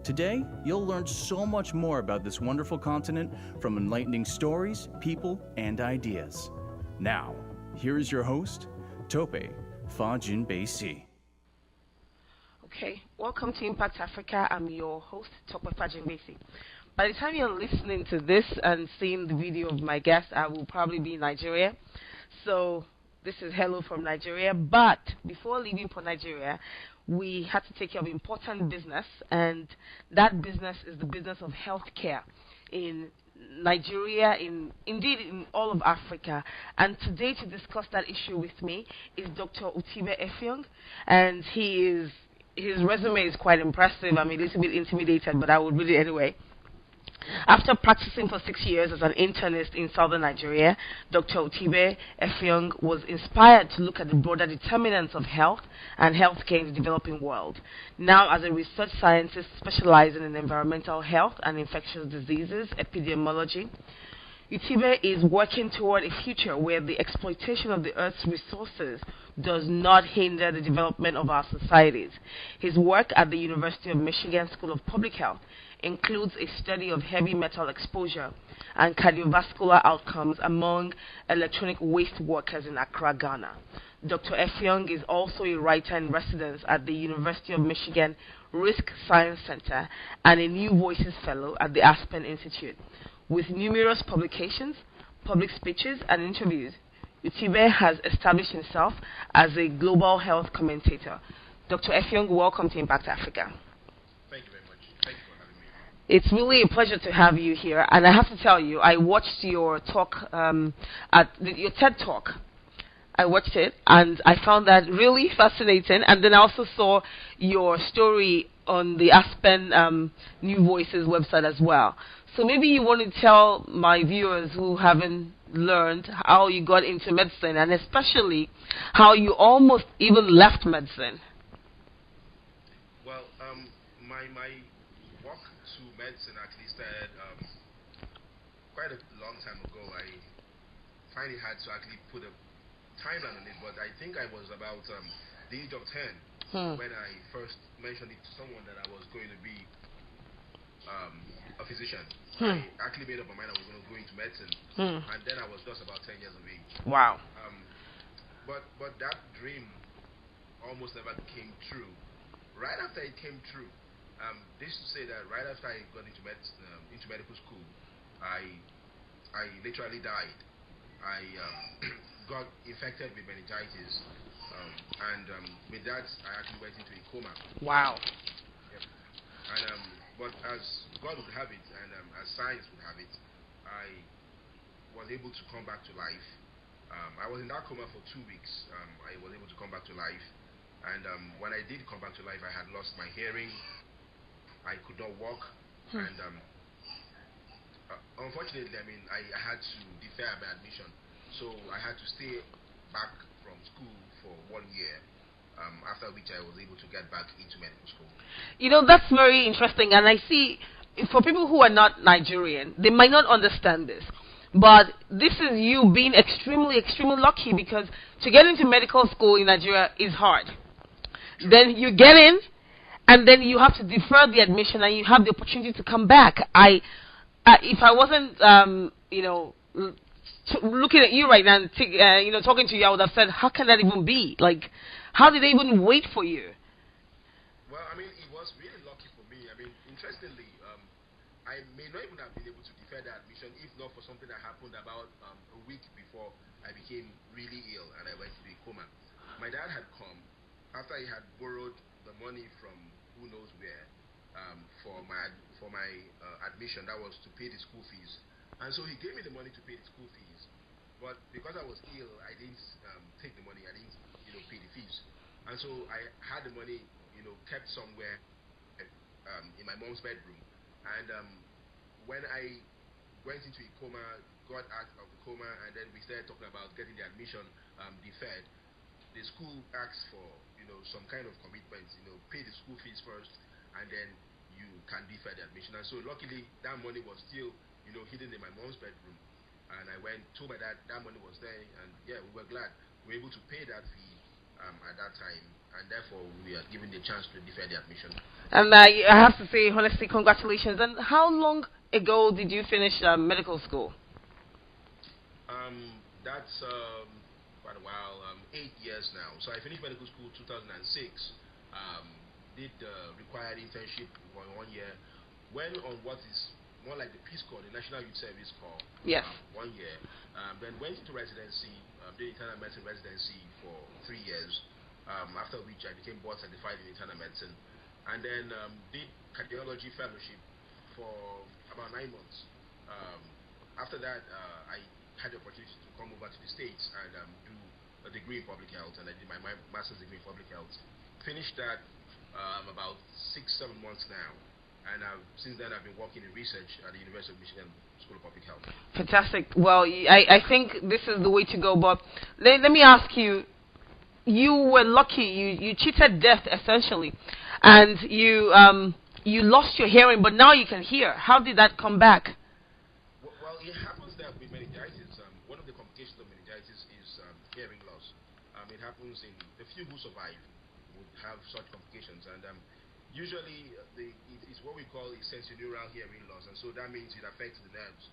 Today, you'll learn so much more about this wonderful continent from enlightening stories, people, and ideas. Now, here is your host, Tope Fajin Basi. Okay, welcome to Impact Africa. I'm your host, Tope Fajin Basi. By the time you're listening to this and seeing the video of my guest, I will probably be in Nigeria. So this is hello from Nigeria. But before leaving for Nigeria, we had to take care of important business, and that business is the business of healthcare in Nigeria, indeed in all of Africa. And today to discuss that issue with me is Dr. Utibe Effiong, and his resume is quite impressive. I'm a little bit intimidated, but I will read it anyway. After practicing for 6 years as an internist in southern Nigeria, Dr. Utibe Effiong was inspired to look at the broader determinants of health and healthcare in the developing world. Now, as a research scientist specializing in environmental health and infectious diseases epidemiology, Utibe is working toward a future where the exploitation of the Earth's resources does not hinder the development of our societies. His work at the University of Michigan School of Public Health includes a study of heavy metal exposure and cardiovascular outcomes among electronic waste workers in Accra, Ghana. Dr. Effiong is also a writer in residence at the University of Michigan Risk Science Center and a New Voices Fellow at the Aspen Institute. With numerous publications, public speeches, and interviews, Utibe has established himself as a global health commentator. Dr. Effiong, welcome to Impact Africa. Thank you very much. Thank you for having me. It's really a pleasure to have you here, and I have to tell you, I watched your talk your TED Talk. I watched it, and I found that really fascinating. And then I also saw your story on the Aspen New Voices website as well. So maybe you want to tell my viewers who haven't learned how you got into medicine, and especially how you almost even left medicine. Well, my walk to medicine actually started quite a long time ago. I find it hard to actually put a timeline on it, but I think I was about the age of 10 when I first mentioned it to someone that I was going to be a physician. I actually made up my mind I was going to go into medicine, and then I was just about 10 years of age. Wow. But that dream almost never came true. Right after it came true, they used to say that right after I got into medical school, I literally died. I got infected with meningitis, and with that I actually went into a coma. Wow. Yep. And but as God would have it, and as science would have it, I was able to come back to life. I was in that coma for 2 weeks. I was able to come back to life, and when I did come back to life, I had lost my hearing. I could not walk, and unfortunately, I had to defer my admission, so I had to stay back from school for 1 year. After which I was able to get back into medical school. You know, that's very interesting, and I see, for people who are not Nigerian, they might not understand this, but this is you being extremely, extremely lucky, because to get into medical school in Nigeria is hard. Then you get in, and then you have to defer the admission, and you have the opportunity to come back. If I wasn't, looking at you right now, and talking to you, I would have said, how can that even be? Like, how did they even wait for you? Well, it was really lucky for me. Interestingly, I may not even have been able to defer the admission if not for something that happened about a week before I became really ill and I went to a coma. My dad had come after he had borrowed the money from who knows where for my admission. That was to pay the school fees, and so he gave me the money to pay the school fees. But because I was ill, I didn't take the money. I didn't pay the fees, and so I had the money kept somewhere in my mom's bedroom. And when I went into a coma, got out of the coma, and then we started talking about getting the admission deferred, the school asked for some kind of commitment, pay the school fees first, and then you can defer the admission. And so luckily that money was still hidden in my mom's bedroom, and I went told my dad that money was there, and yeah, we were glad we were able to pay that fee at that time, and therefore we are given the chance to defer the admission. And I have to say, honestly, congratulations. And how long ago did you finish medical school? That's quite a while, 8 years now. So I finished medical school 2006. Did the required internship for 1 year. Went on what is more like the Peace Corps, the National Youth Service Corps. Yes. 1 year. Then went into residency, did internal medicine residency for 3 years. After which I became board certified in internal medicine, and then did cardiology fellowship for about 9 months. After that, I had the opportunity to come over to the States and do a degree in public health, and I did my master's degree in public health. Finished that about 6-7 months now, and since then I've been working in research at the University of Michigan School of Public Health. Fantastic. Well, I think this is the way to go, but let me ask you, you were lucky, you cheated death essentially, and you lost your hearing, but now you can hear. How did that come back? Well, it happens that with meningitis, one of the complications of meningitis is hearing loss. It happens in the few who survive would have such complications, and usually it's what we call a sensorineural hearing loss, and so that means it affects the nerves.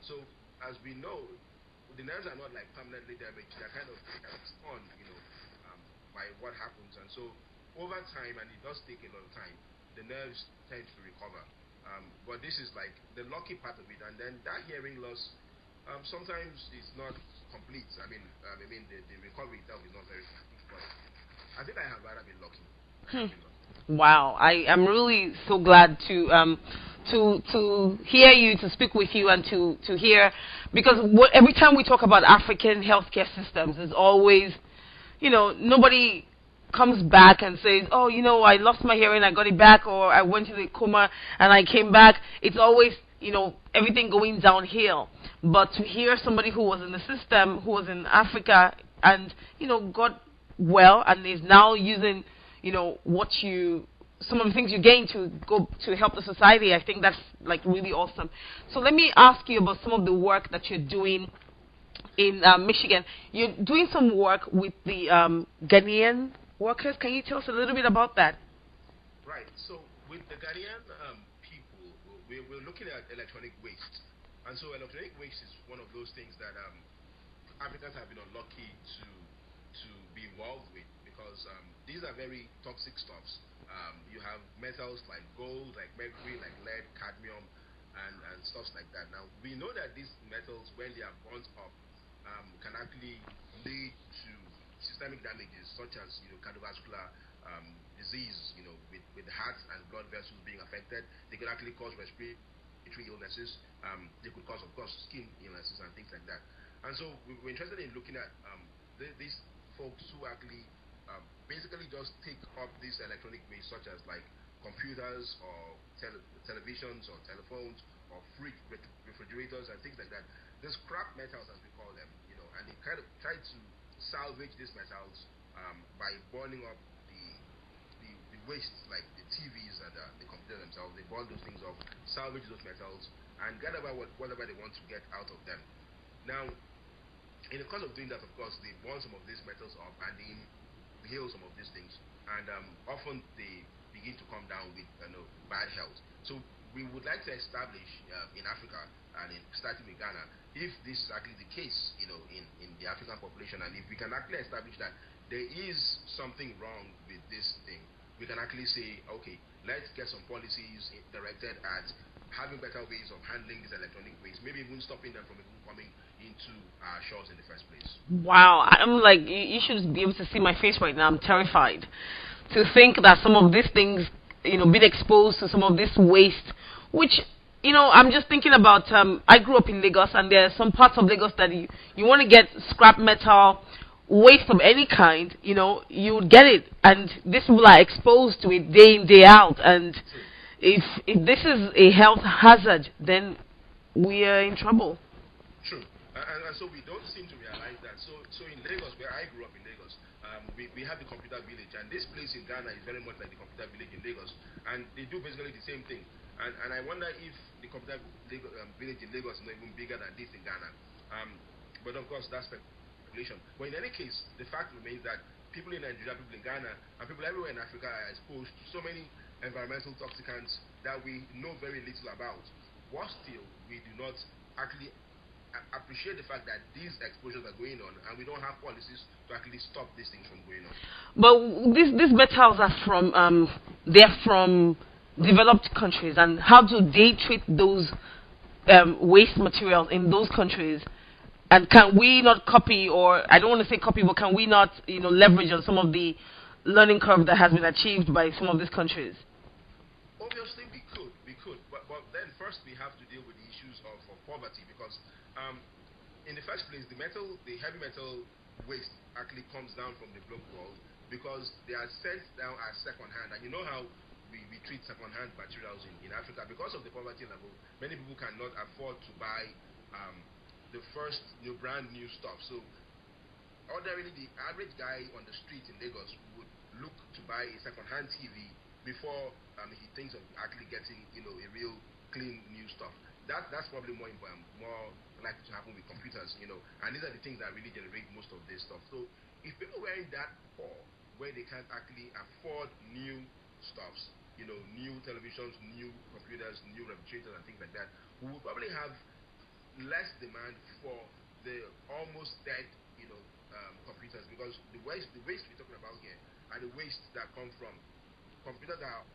So as we know, the nerves are not like permanently damaged; they're kind of on, by what happens, and so over time, and it does take a lot of time, the nerves tend to recover. But this is like the lucky part of it, and then that hearing loss sometimes is not complete. I mean, the recovery itself is not very complete. But I think I have rather been lucky. Wow, I am really so glad to hear you, to speak with you, and to hear, because every time we talk about African healthcare systems, it's always, nobody comes back and says, oh, I lost my hearing, I got it back, or I went to the coma and I came back. It's always, everything going downhill. But to hear somebody who was in the system, who was in Africa, and, got well, and is now using, some of the things you gain to go to help the society, I think that's like really awesome. So let me ask you about some of the work that you're doing in Michigan. You're doing some work with the Ghanaian workers. Can you tell us a little bit about that? Right. So with the Ghanaian people, we're looking at electronic waste, and so electronic waste is one of those things that Africans have been unlucky to be involved with, because these are very toxic stuffs. You have metals like gold, like mercury, like lead, cadmium, and stuff like that. Now we know that these metals, when they are burnt up, can actually lead to systemic damages such as cardiovascular disease, with the heart and blood vessels being affected. They could actually cause respiratory illnesses. They could cause, of course, skin illnesses and things like that. And so we're interested in looking at these folks who actually basically just take up these electronic waste, such as like computers or televisions or telephones or refrigerators and things like that. The scrap metals, as we call them, and they kind of try to salvage these metals by burning up the waste, like the TVs and the computers themselves. They burn those things off, salvage those metals, and get about whatever they want to get out of them. Now, in the course of doing that, of course, they burn some of these metals up and they inhale some of these things, and often they begin to come down with bad health. So we would like to establish in Africa, and starting with Ghana, if this is actually the case, in the African population, and if we can actually establish that there is something wrong with this thing, we can actually say, okay, let's get some policies directed at having better ways of handling these electronic waste, maybe even stopping them from even coming into our shores in the first place. Wow, I'm like, you should be able to see my face right now. I'm terrified to think that some of these things, being exposed to some of this waste, which, I'm just thinking about, I grew up in Lagos, and there are some parts of Lagos that you want to get scrap metal, waste of any kind, you would get it, and these people are exposed to it day in, day out, and if this is a health hazard, then we are in trouble. True. And so we don't seem to realize that. So in Lagos, where I grew up in Lagos, we have the computer village, and this place in Ghana is very much like the computer village in Lagos, and they do basically the same thing. And I wonder if the computer village in Lagos is not even bigger than this in Ghana. But of course, that's speculation. But in any case, the fact remains that people in Nigeria, people in Ghana, and people everywhere in Africa are exposed to so many environmental toxicants that we know very little about. What still, we do not actually appreciate the fact that these exposures are going on, and we don't have policies to actually stop these things from going on. But these metals are from they're from developed countries, and how do they treat those waste materials in those countries? And can we not copy, or I don't want to say copy, but can we not, leverage on some of the learning curve that has been achieved by some of these countries? Obviously, we could, but then first we have to deal with the issues of poverty, because in the first place, the heavy metal waste actually comes down from the block world because they are sent down as second-hand, and you know how we treat second-hand materials in Africa. Because of the poverty level, many people cannot afford to buy the first brand new stuff. So ordinarily, the average guy on the street in Lagos would look to buy a second-hand TV before he thinks of actually getting a real clean new stuff. That's probably more likely to happen with computers, and these are the things that really generate most of this stuff. So if people were in that poor where they can't actually afford new stuffs, new televisions, new computers, new refrigerators and things like that, we would probably have less demand for the almost dead, computers, because the waste we're talking about here are the waste that come from computers that are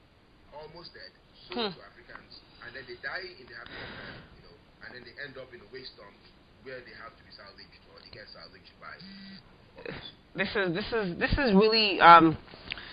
almost dead, sold to Africans, and then they die in the African, and then they end up in a waste dump where they have to be salvaged, or they get salvaged by. This is really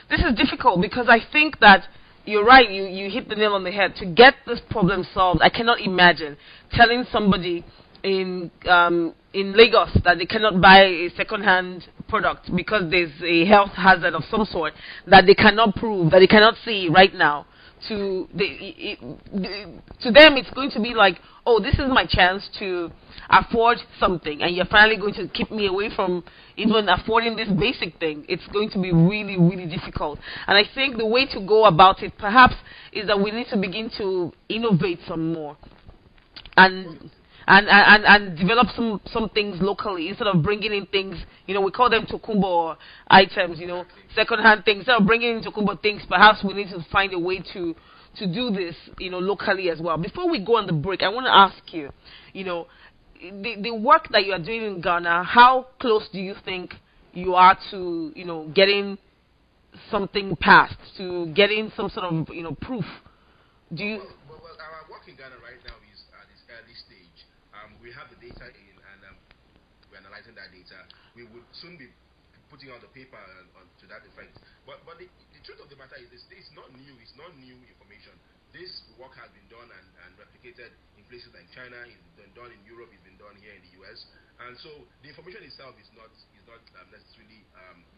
this is difficult, because I think that you're right. You hit the nail on the head. To get this problem solved, I cannot imagine telling somebody in Lagos that they cannot buy a second-hand product because there's a health hazard of some sort that they cannot prove, that they cannot see right now. To them, it's going to be like, oh, this is my chance to afford something, and you're finally going to keep me away from even affording this basic thing. It's going to be really, really difficult. And I think the way to go about it, perhaps, is that we need to begin to innovate some more, and develop some things locally, instead of bringing in things, we call them Kumba items, second-hand things. Instead of bringing in Kumba things, perhaps we need to find a way to do this, locally as well. Before we go on the break, I want to ask you, the work that you are doing in Ghana, how close do you think you are to, getting something passed, to getting some sort of, proof? Do you? Well, our work in Ghana right now is at this early stage. We have the data in, and we're analyzing that data. We would soon be putting out the paper to that effect. But the truth of the matter is, it's not new. It's not new information. This work has been done and replicated in places like China. It's been done in Europe. It's been done here in the US. And so the information itself is not necessarily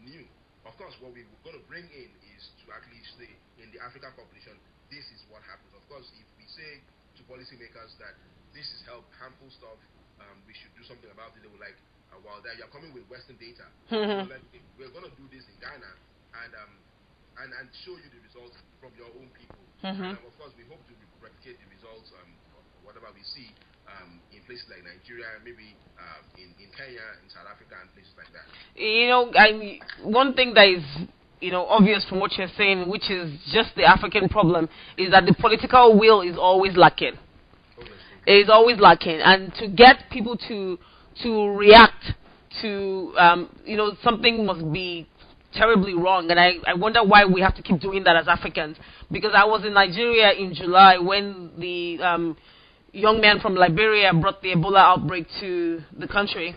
new. Of course, what we're going to bring in is to actually say, in the African population, this is what happens. Of course, if we say to policymakers that this is harmful stuff, we should do something about it, they will like, well, that you're coming with Western data. We're going to do this in Ghana and show you the results from your own people. And of course, we hope to replicate the results, whatever we see, in places like Nigeria, maybe in Kenya, in South Africa, and places like that. One thing that is obvious from what you're saying, which is just the African problem, is that the political will is always lacking. It is always lacking, and to get people to react to something must be terribly wrong, and I wonder why we have to keep doing that as Africans. Because I was in Nigeria in July when the young man from Liberia brought the Ebola outbreak to the country.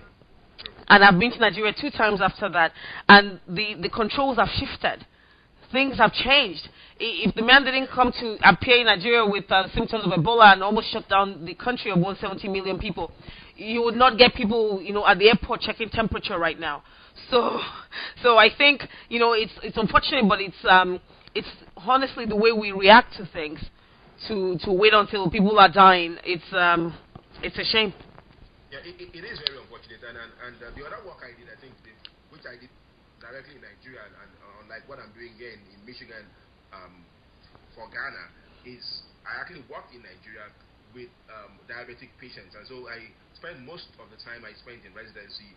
And I've been to Nigeria 2 times after that, and the controls have shifted. Things have changed. If the man didn't come to appear in Nigeria with symptoms of Ebola and almost shut down the country of 170 million people, you would not get people, at the airport checking temperature right now. So I think, it's unfortunate, but it's honestly the way we react to things. To wait until people are dying, it's a shame. Yeah, it is very unfortunate, and the other work I did, I think, which I did directly in Nigeria, and unlike what I'm doing here in Michigan for Ghana, is I actually worked in Nigeria with diabetic patients, and so I spent most of the time I spent in residency.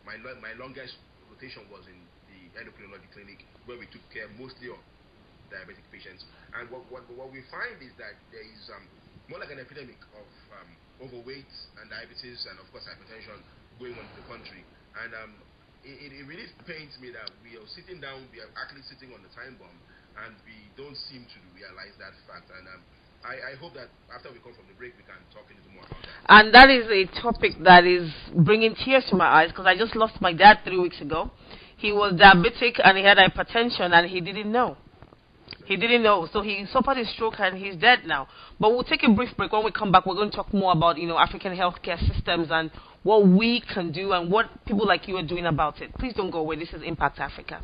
My longest rotation was in the endocrinology clinic where we took care mostly of diabetic patients. And what we find is that there is more like an epidemic of overweight and diabetes and of course hypertension going on in the country. And it really pains me that we are sitting down, we are actually sitting on the time bomb, and we don't seem to realize that fact. And I hope that after we come from the break, we can talk a little more about that. And that is a topic that is bringing tears to my eyes, because I just lost my dad 3 weeks ago. He was diabetic and he had hypertension and he didn't know. He didn't know. So he suffered a stroke and he's dead now. But we'll take a brief break. When we come back, we're going to talk more about, African healthcare systems and what we can do and what people like you are doing about it. Please don't go away. This is Impact Africa.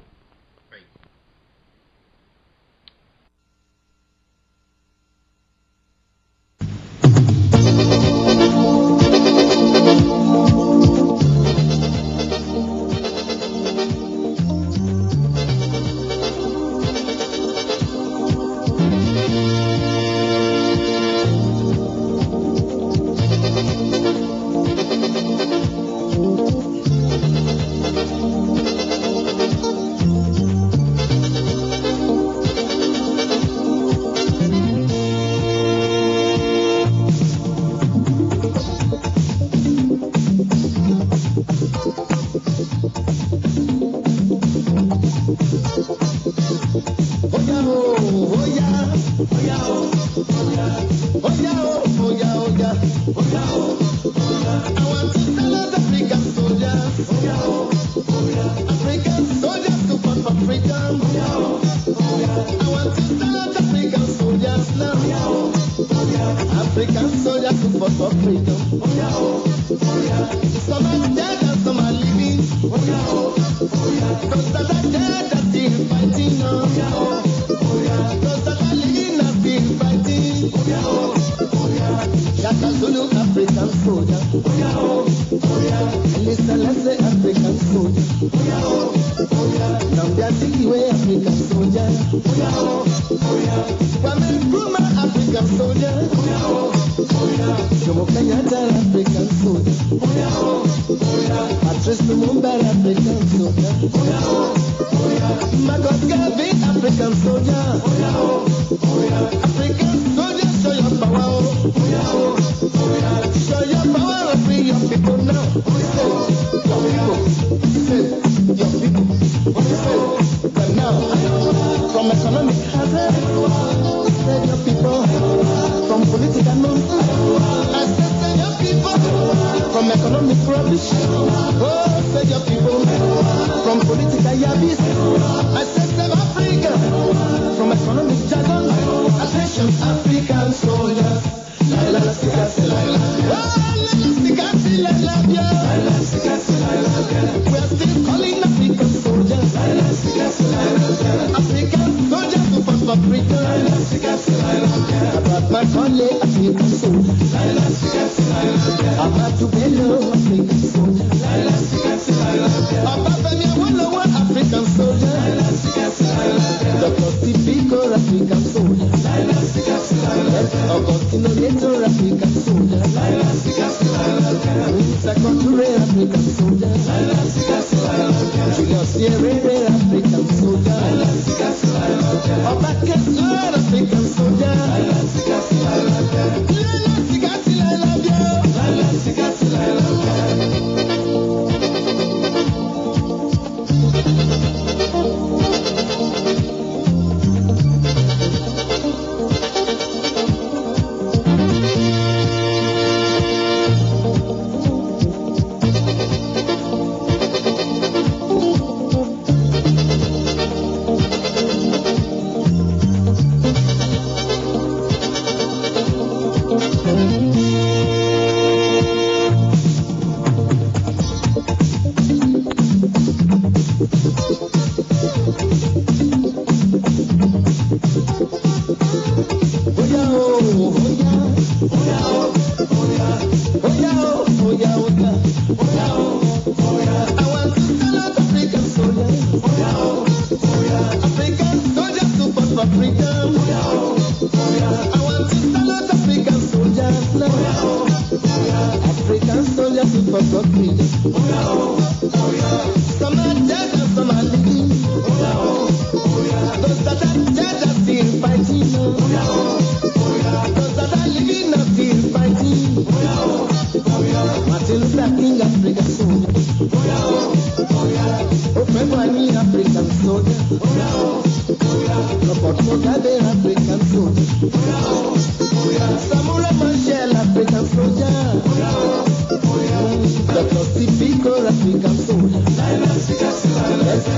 Some are dead and some are living.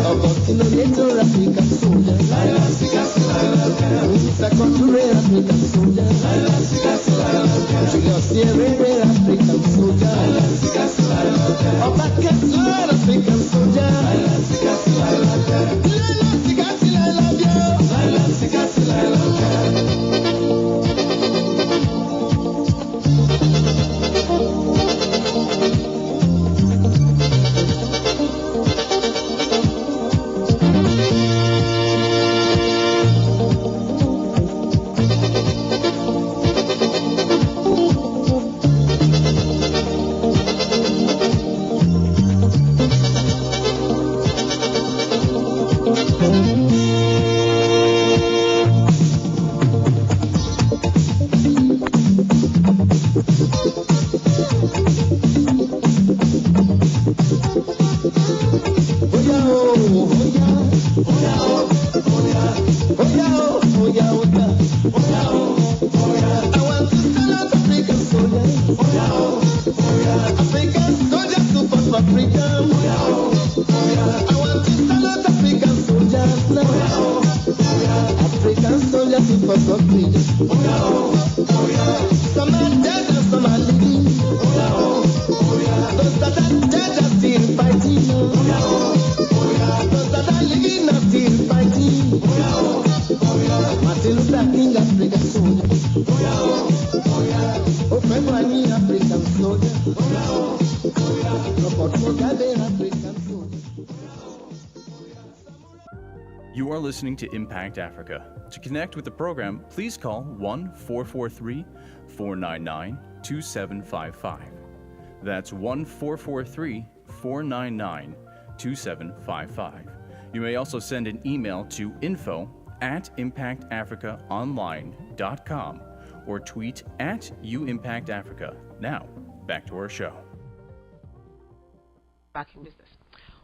Augustino Nieto, African soldier. Second to rare African soldier. Julius Nyerere, African soldier. Oba Kessler, African soldier. You are listening to Impact Africa. To connect with the program, please call 1-443-499-2755. That's 1-443-499-2755. You may also send an email to info@impactafricaonline.com or tweet @UImpactAfrica. Now, back to our show. Back in business.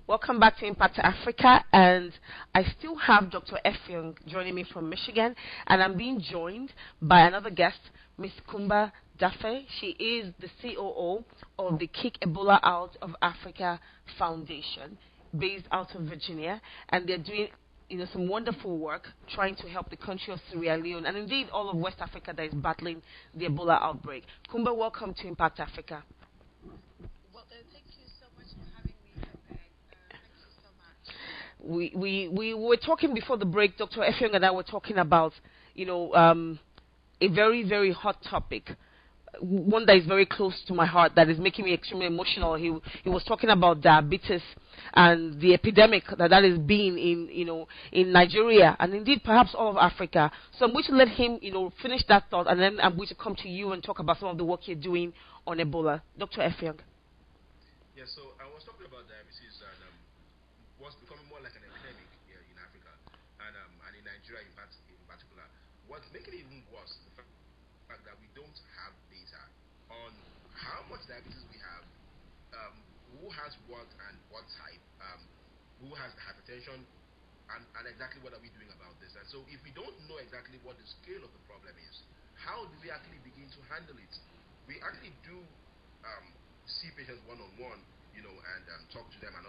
Welcome back to Impact Africa, and I still have Dr. Effiong joining me from Michigan, and I'm being joined by another guest, Ms. Kumba Daffeh. She is the COO of the Kick Ebola Out of Africa Foundation, based out of Virginia, and they're doing some wonderful work trying to help the country of Sierra Leone and indeed all of West Africa that is battling the Ebola outbreak. Kumba, welcome to Impact Africa. Well, thank you so much for having me, Tope. Thank you so much. We were talking before the break. Dr. Effiong and I were talking about a very, very hot topic, one that is very close to my heart, that is making me extremely emotional. He was talking about diabetes and the epidemic that is being in Nigeria and indeed perhaps all of Africa. So I'm going to let him finish that thought, and then I'm going to come to you and talk about some of the work you're doing on Ebola. Dr. Effiong. Yeah, so I was talking about diabetes and what's becoming more like an epidemic here in Africa and in Nigeria in particular. What's making it even worse is the fact that we don't have data on how much diabetes we have, who has what and what type, who has hypertension, and exactly what are we doing about this. And so if we don't know exactly what the scale of the problem is, how do we actually begin to handle it? We actually do see patients one-on-one, and talk to them and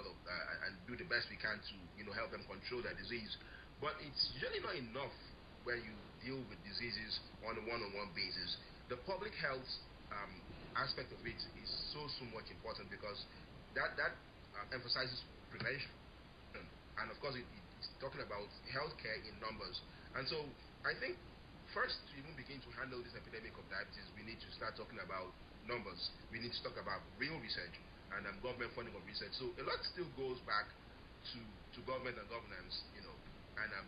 do the best we can to, help them control their disease. But it's usually not enough when you deal with diseases on a one-on-one basis. The public health aspect of it is so much important because that emphasizes prevention. And of course, it's talking about healthcare in numbers. And so I think first to even begin to handle this epidemic of diabetes, we need to start talking about numbers. We need to talk about real research and government funding of research. So a lot still goes back to government and governance, and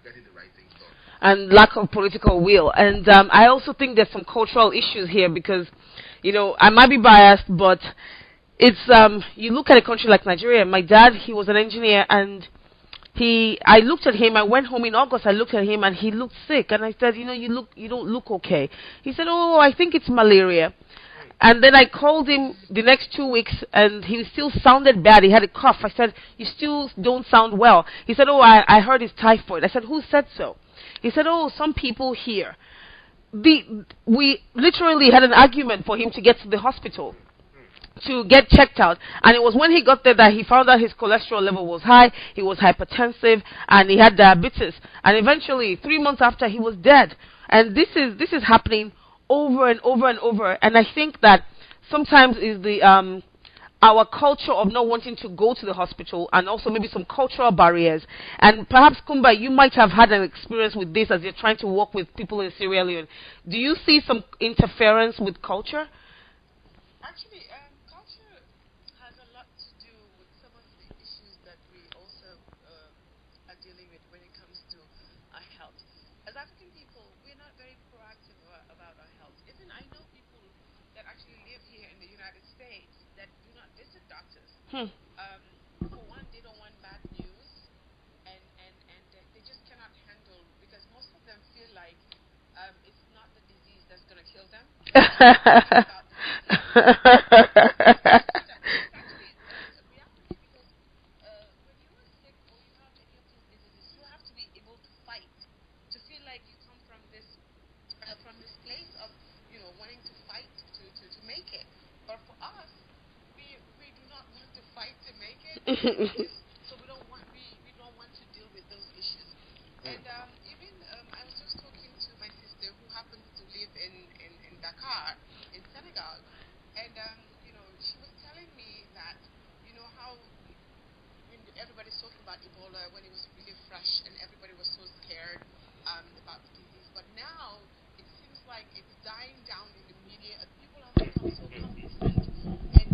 getting the right things done. And lack of political will. And I also think there's some cultural issues here because, I might be biased, but it's you look at a country like Nigeria. My dad, he was an engineer, and I looked at him. I went home in August. I looked at him, and he looked sick. And I said, you don't look okay. He said, oh, I think it's malaria. And then I called him the next 2 weeks, and he still sounded bad. He had a cough. I said, you still don't sound well. He said, oh, I heard it's typhoid. I said, who said so? He said, oh, some people here. We literally had an argument for him to get to the hospital. to get checked out, and it was when he got there that he found out his cholesterol level was high, he was hypertensive, and he had diabetes, and eventually 3 months after he was dead. And this is happening over and over and over. And I think that sometimes is the our culture of not wanting to go to the hospital, and also maybe some cultural barriers. And perhaps, Kumba, you might have had an experience with this as you're trying to work with people in Sierra Leone. Do you see some interference with culture? Actually, culture has a lot to do with some of the issues that we also are dealing with when it comes to our health. As African people, we're not very proactive about our health. Even I know people that actually live here in the United States that do not visit doctors. Hmm. For one, they don't want bad news, and they just cannot handle, because most of them feel like it's not the disease that's going to kill them. It's actually a reality, because when you are sick or you have any of these diseases, you have to be able to fight, to feel like you come from this place of wanting to fight to make it. But for us, we do not want to fight to make it. So we don't want to deal with those issues. And even I was just talking to my sister who happens to live in Dakar, in Senegal, and she was telling me that how when everybody's talking about Ebola when it was really fresh and everybody was so scared about the disease, but now it seems like it's dying down in the media, and people have become so complacent and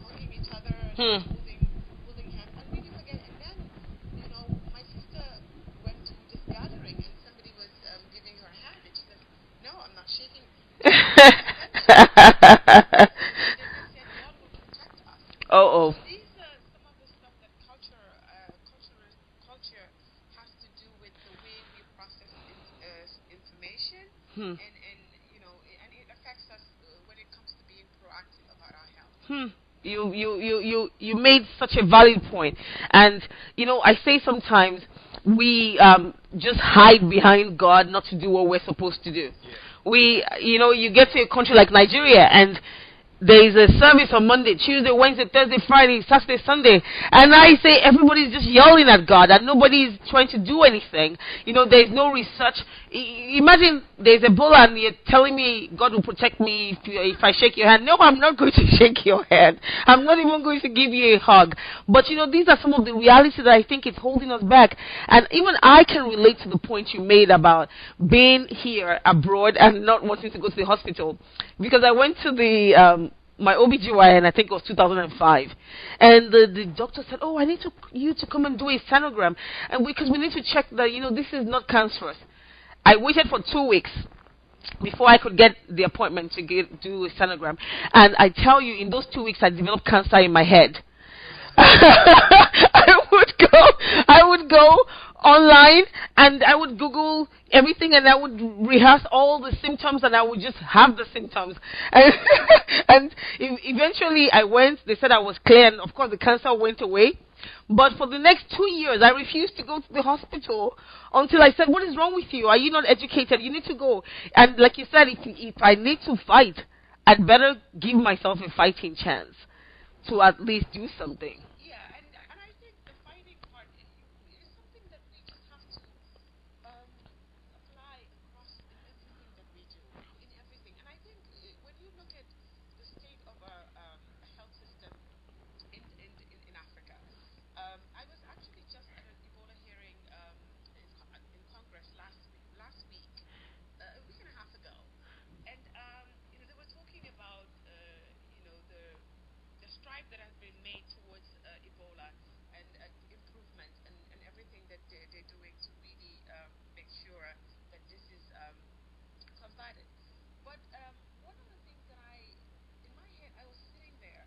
hugging each other and holding hands and really forget. And then my sister went to this gathering and somebody was giving her a hand, and she says, "No, I'm not shaking." They said God will protect us. Oh, So these are some of the stuff that culture has to do with the way we process information, oh. and it affects us when it comes to being proactive about our health. You made such a valid point. And I say sometimes we just hide behind God not to do what we're supposed to do. You get to a country like Nigeria, and there is a service on Monday, Tuesday, Wednesday, Thursday, Friday, Saturday, Sunday, and I say everybody's just yelling at God and nobody's trying to do anything. There's no research. Imagine there's Ebola and you're telling me God will protect me if I shake your hand. No, I'm not going to shake your hand. I'm not even going to give you a hug. But these are some of the realities that I think is holding us back. And even I can relate to the point you made about being here abroad and not wanting to go to the hospital, because I went to the my OBGYN, I think it was 2005, and the doctor said, "Oh, I need you to come and do a sonogram, and because we need to check that this is not cancerous." I waited for 2 weeks before I could get the appointment to do a sonogram, and I tell you, in those 2 weeks, I developed cancer in my head. I would go online and I would Google everything and I would rehearse all the symptoms and I would just have the symptoms. And eventually I went, they said I was clear, and of course the cancer went away. But for the next 2 years, I refused to go to the hospital until I said, "What is wrong with you? Are you not educated? You need to go." And like you said, if I need to fight, I'd better give myself a fighting chance to at least do something. Yeah, and I think the fighting part is something that we just have to apply across in everything that we do, in everything. And I think when you look at the state of our health system in Africa, I was actually just at an Ebola hearing in Congress last week, a week and a half ago, and they were talking about the strive that has been made towards Ebola and improvement and everything that they're doing to really make sure that this is combated. But one of the things that in my head, I was sitting there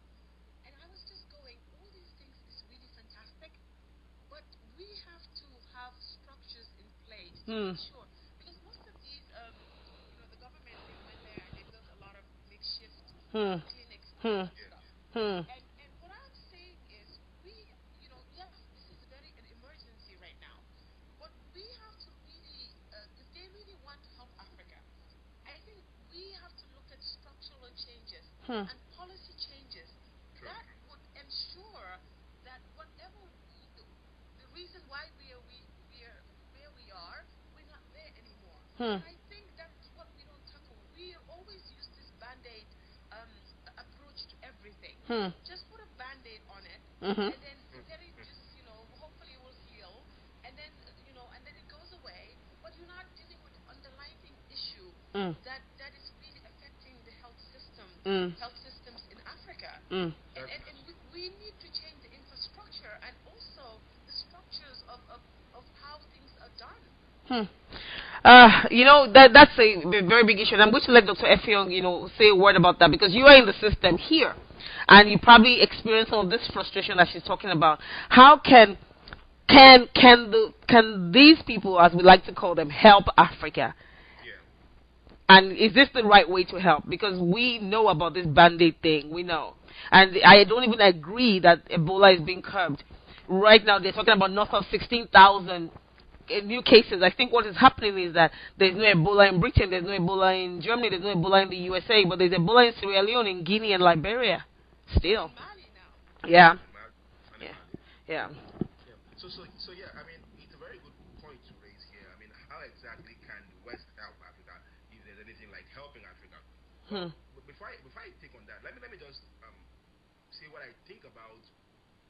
and I was just going, all these things is really fantastic, but we have to have structures in place to make sure, because most of these, the government, they went there and they built a lot of makeshift clinics and stuff. And what I'm saying is, yes, this is very an emergency right now, but we have to really, if they really want to help Africa, I think we have to look at structural changes and policy changes Hmm. And I think that's what we don't tackle. We always use this band-aid approach to everything. Hmm. Just put a band-aid on it, Mhm. and then let it just, hopefully it will heal, and then, and then it goes away. But you're not dealing with the underlying issue Mm. that is really affecting the Mm. health systems in Africa. Mm. And we need to change the infrastructure and also the structures of how things are done. Hmm. That's a very big issue. And I'm going to let Dr. Effiong, say a word about that because you are in the system here, and you probably experience some of this frustration that she's talking about. How can these people, as we like to call them, help Africa? Yeah. And is this the right way to help? Because we know about this band-aid thing. We know. And I don't even agree that Ebola is being curbed. Right now, they're talking about north of 16,000 new cases. I think what is happening is that there's no Ebola in Britain, there's no Ebola in Germany, there's no Ebola in the USA, but there's Ebola in Sierra Leone, in Guinea, and Liberia. Still. In Mali now. Yeah. And Yeah. Mali. Yeah. Yeah. So yeah, I mean, it's a very good point to raise here. I mean, how exactly can the West help Africa if there's anything like helping Africa? Hmm. Well, before I take on that, let me just say what I think about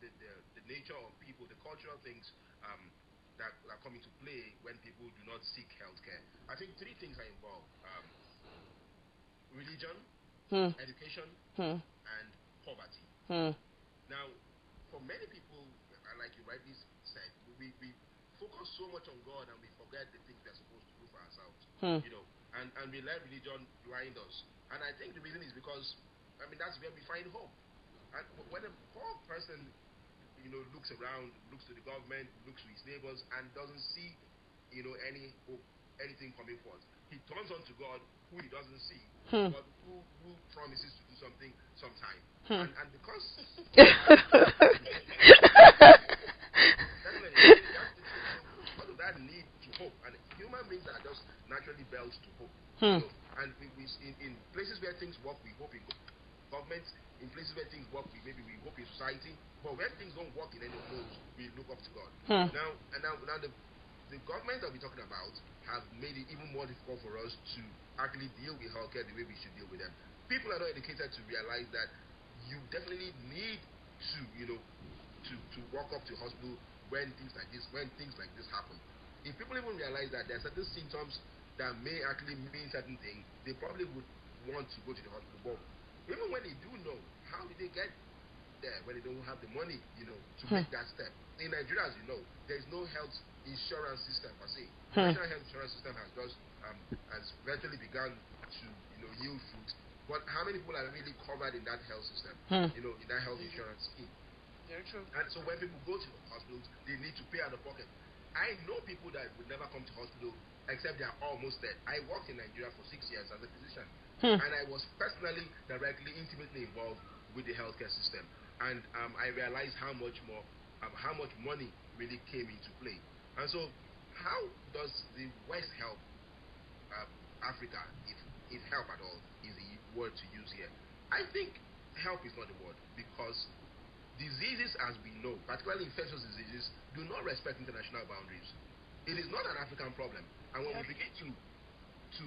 the nature of people, the cultural things that come into play when people do not seek healthcare. I think three things are involved: religion, Hmm. education, Hmm. and poverty. Hmm. Now, for many people, like you rightly said, we focus so much on God and we forget the things we are supposed to do for ourselves, Hmm. and we let religion blind us. And I think the reason is because, I mean, that's where we find hope. And when a poor person, looks around, looks to the government, looks to his neighbors, and doesn't see, any hope, anything coming forth, he turns on to God, who he doesn't see, Hmm. but who promises to do something sometime. Hmm. And because definitely, I mean, that's the truth. So because of that need to hope, and human beings are just naturally built to hope, Hmm. and we in places where things work, we hope in government. In places where things work, maybe we hope in society. But when things don't work in any of those, we look up to God. Hmm. Now the government that we're talking about have made it even more difficult for us to actually deal with healthcare the way we should deal with them. People are not educated to realize that you definitely need to, to walk up to hospital when things like this happen. If people even realize that there are certain symptoms that may actually mean certain things, they probably would want to go to the hospital. But even when they do know, how do they get there when they don't have the money, to Hmm. make that step? In Nigeria, as you know, there is no health insurance system per se. The Hmm. national health insurance system has virtually begun to yield fruit. But how many people are really covered in that health system? Hmm. In that health insurance scheme? Very true. And so when people go to hospitals, they need to pay out of pocket. I know people that would never come to hospital except they are almost dead. I worked in Nigeria for 6 years as a physician, Hmm. and I was personally, directly, intimately involved with the healthcare system. And I realized how much money really came into play. And so, how does the West help Africa, if help at all is the word to use here? I think help is not the word because diseases, as we know, particularly infectious diseases, do not respect international boundaries. It is not an African problem. And when we begin to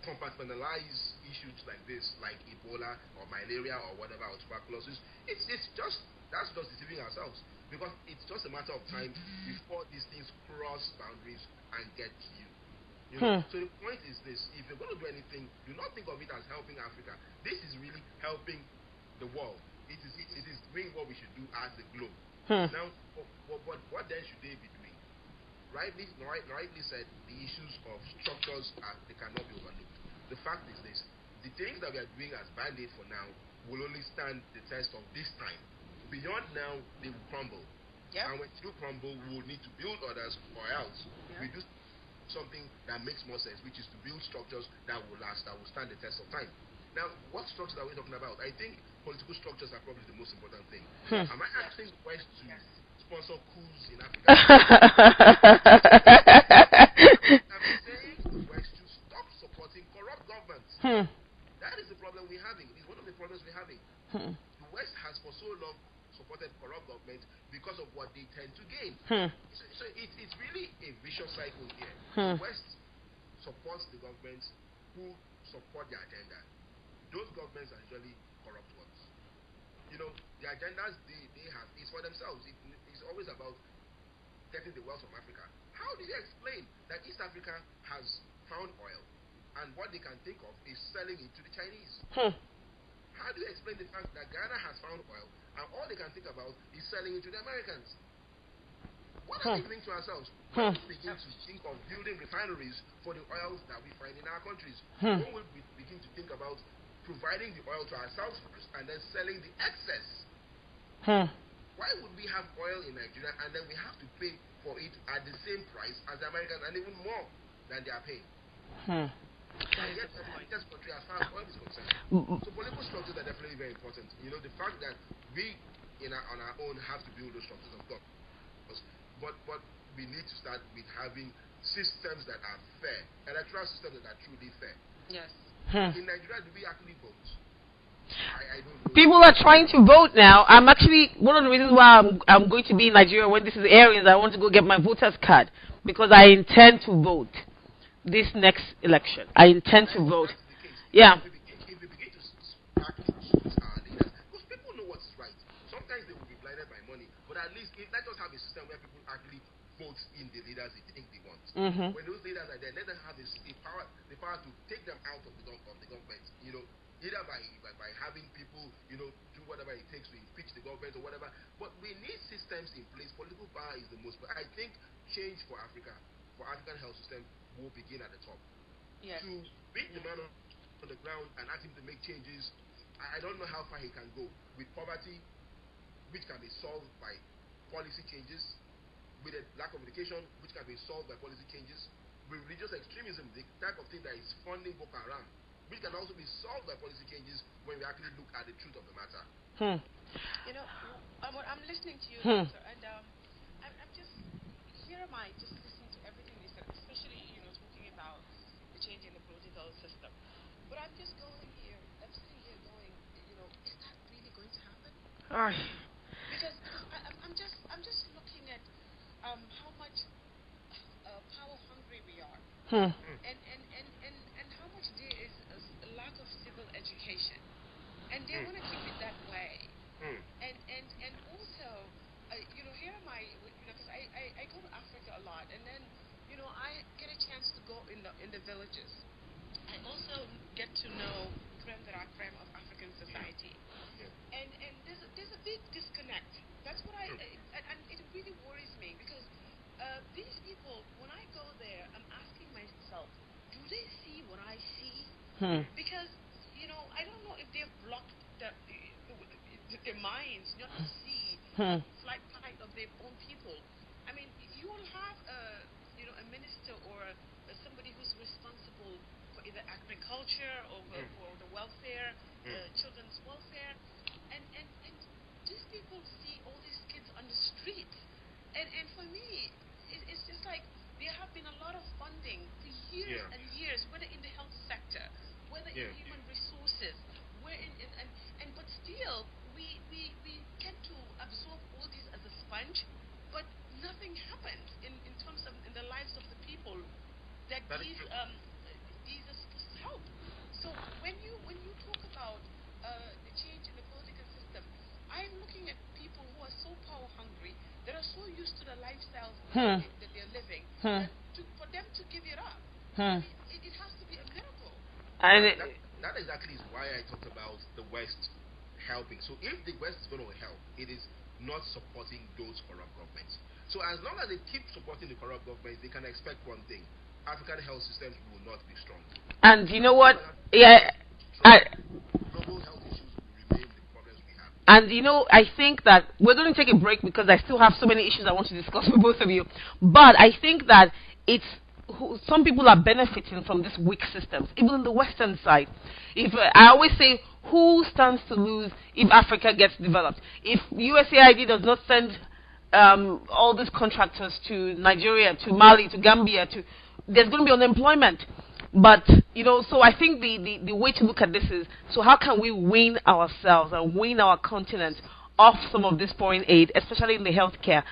compartmentalize issues like this, like Ebola or malaria or whatever, or tuberculosis, it's just that's just deceiving ourselves because it's just a matter of time before these things cross boundaries and get to you. Hmm. So the point is this: if you're going to do anything, do not think of it as helping Africa. This is really helping the world. It is doing what we should do as the globe. Hmm. Now, but what then should they be doing? Rightly said, the issues of structures they cannot be overlooked. The fact is this: the things that we are doing as band-aid for now will only stand the test of this time. Beyond now, they will crumble. Yep. And when they do crumble, we will need to build others, or else we do something that makes more sense, which is to build structures that will last, that will stand the test of time. Now, what structures are we talking about? I think political structures are probably the most important thing. Hmm. Am I asking the West to sponsor coups in Africa? I'm saying the West to stop supporting corrupt governments. Hmm. That is the problem we're having. It's one of the problems we're having. Hmm. The West has for so long supported corrupt governments because of what they tend to gain. Hmm. So it's really a vicious cycle here. Hmm. The West supports the governments who support the agenda. Those governments are usually corrupt ones. The agendas they have is for themselves. It's always about getting the wealth from Africa. How do you explain that East Africa has found oil and what they can think of is selling it to the Chinese? How do you explain the fact that Ghana has found oil and all they can think about is selling it to the Americans? What are we doing to ourselves? When we begin to think of building refineries for the oils that we find in our countries, when will we begin to think about providing the oil to ourselves first and then selling the excess? Why would we have oil in Nigeria and then we have to pay for it at the same price as the Americans and even more than they are paying? And yet, the richest country as far as oil is concerned. So political structures are definitely very important. The fact that we, on our own, have to build those structures, of course. But we need to start with having systems that are fair, electoral systems that are truly fair. Yes. In Nigeria, do we actually vote? I don't know. People are trying to vote now. I'm actually, one of the reasons why I'm going to be in Nigeria when this is airing is I want to go get my voter's card because I intend to vote this next election. I intend to vote. Yeah. If we begin to choose our leaders, because people know what's right. Sometimes they will be blinded by money, but at least let's just have a system where people actually vote in the leaders they think they want. When those leaders are there, let them have the power to take them out of the government. Either by having people, do whatever it takes to impeach the government or whatever. But we need systems in place. Political power is the most. But I think change for Africa, for African health system, will begin at the top. Yes. To beat the man on the ground and ask him to make changes, I don't know how far he can go. With poverty, which can be solved by policy changes, with a lack of education, which can be solved by policy changes, with religious extremism, the type of thing that is funding Boko Haram, which can also be solved by policy changes when we actually look at the truth of the matter. I'm listening to you, doctor, and I'm just, here am I, just listening to everything you said, especially, talking about the change in the political system. But I'm just sitting here going, is that really going to happen? Because I'm just looking at how much power hungry we are, and how much there is a lack of civil education, and they want to keep it that way. And also, here am I, because I go to Africa a lot, and then I get a chance to go in the villages. I also get to know creme de la creme of African society, and there's a big disconnect. That's what and it really worries me because these people, when I go there, I'm asking myself, do they see what I see? Because I don't know if they've blocked their minds not to see the flight path of their own people. I mean, you will have a minister or somebody who's responsible for either agriculture or for the welfare, children's welfare, and these people see all these kids on the street, and for me, it's just like there have been a lot of funding for years and years, whether in the health sector, whether in human resources, but still we tend to absorb all these as a sponge, but nothing happens in terms of in the lives of the people that these are supposed to help. So when you talk about the change in the political system, I'm looking at people who are so power hungry, that are so used to the lifestyles that they're living, for them to give it up, I mean, it has to be a miracle. That exactly is why I talked about the West helping. So if the West is going to help, it is not supporting those corrupt governments. So as long as they keep supporting the corrupt governments, they can expect one thing: African health systems will not be strong. And you know what? Global health issues will remain the problems we have. And I think that we're going to take a break because I still have so many issues I want to discuss with both of you. But I think that some people are benefiting from these weak systems, even on the Western side. If I always say, who stands to lose if Africa gets developed? If USAID does not send all these contractors to Nigeria, to Mali, to Gambia, there's going to be unemployment. But so I think the way to look at this is, so how can we wean ourselves and wean our continent off some of this foreign aid, especially in the healthcare?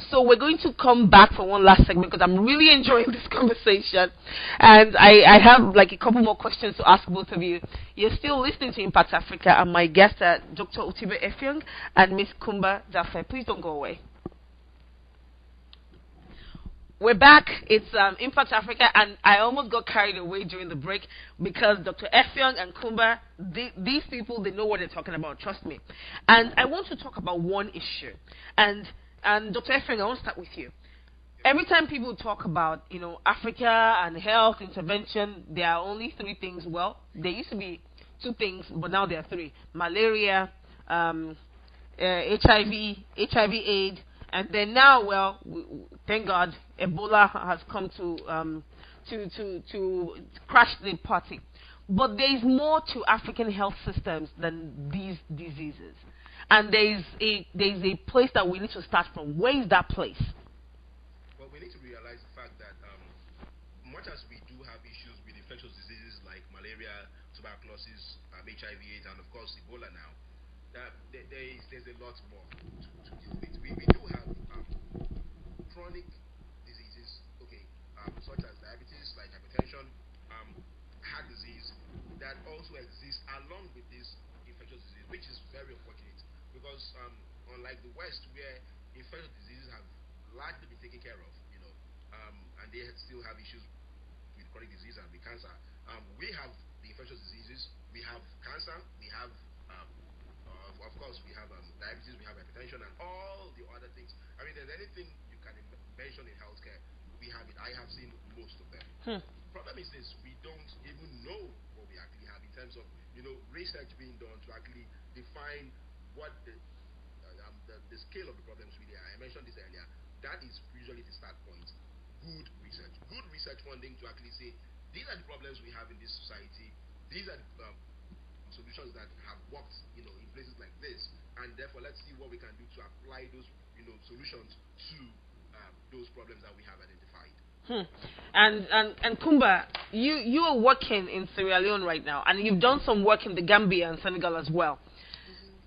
So we're going to come back for one last segment because I'm really enjoying this conversation, and I have like a couple more questions to ask both of you. You're still listening to Impact Africa, and my guests are Dr. Utibe Effiong and Miss Kumba Daffeh. Please don't go away. We're back. It's Impact Africa, and I almost got carried away during the break because Dr. Effiong and Kumba, these people, they know what they're talking about. Trust me. And I want to talk about one issue. And Dr. Effiong, I want to start with you. Every time people talk about Africa and health intervention, there are only three things. Well, there used to be two things, but now there are three: malaria, HIV/AIDS, and then now, well, thank God, Ebola has come to crash the party. But there is more to African health systems than these diseases, and there is a place that we need to start from. Where is that place? Well, we need to realize the fact that much as we do have issues with infectious diseases like malaria, tuberculosis, HIV/AIDS, and of course Ebola now, that there's a lot more to deal with. We do have chronic diseases, okay, such as diabetes, like hypertension, heart disease, that also exist along with this infectious disease, which is very unfortunate because unlike the West, where infectious diseases have largely been taken care of, and they still have issues with chronic disease and with cancer, we have the infectious diseases, we have cancer, we have of course, we have diabetes, we have hypertension, and all the other things. I mean, there's anything you can mention in healthcare, we have it. I have seen most of them. The problem is this: we don't even know what we actually have in terms of research being done to actually define what the scale of the problems really are. I mentioned this earlier. That is usually the start point. Good research funding to actually say these are the problems we have in this society. These are the solutions that have worked, in places like this, and therefore let's see what we can do to apply those, solutions to those problems that we have identified. And Kumba, you are working in Sierra Leone right now, and you've done some work in the Gambia and Senegal as well.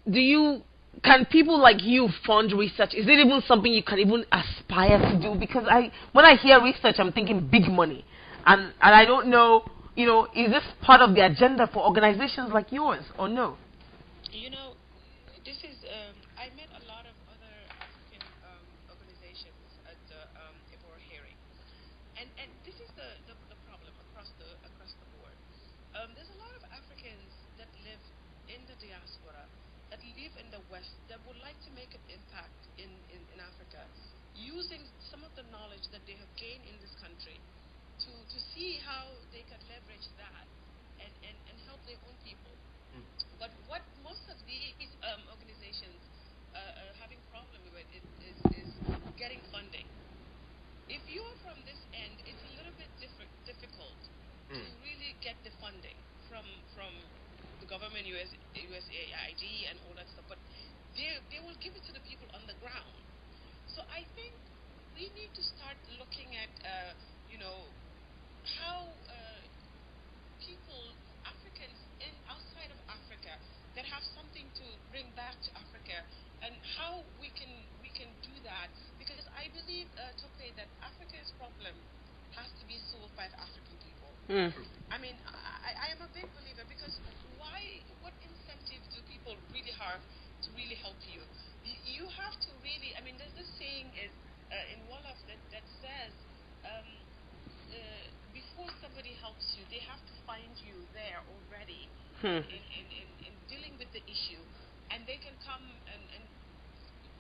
Can people like you fund research? Is it even something you can even aspire to do? Because when I hear research, I'm thinking big money, and I don't know. Is this part of the agenda for organizations like yours or no? This is, I met a lot of other African organizations at the Ebola hearing. And this is the problem across the board. There's a lot of Africans that live in the diaspora, that live in the West, that would like to make an impact in Africa, using some of the knowledge that they have gained in this country to see how they could leverage that and help their own people. But what most of these organizations are having problem with is getting funding. If you are from this end, it's a little bit difficult to really get the funding from the government, USAID, and all that stuff. But they will give it to the people on the ground. So I think we need to start looking at, how people, Africans outside of Africa, that have something to bring back to Africa, and how we can do that. Because I believe, Tope, that Africa's problem has to be solved by the African people. I mean, I am a big believer, because what incentive do people really have to really help you? You have to really, I mean, there's this saying in Wolof that says, before somebody helps you, they have to find you there already in dealing with the issue, and they can come and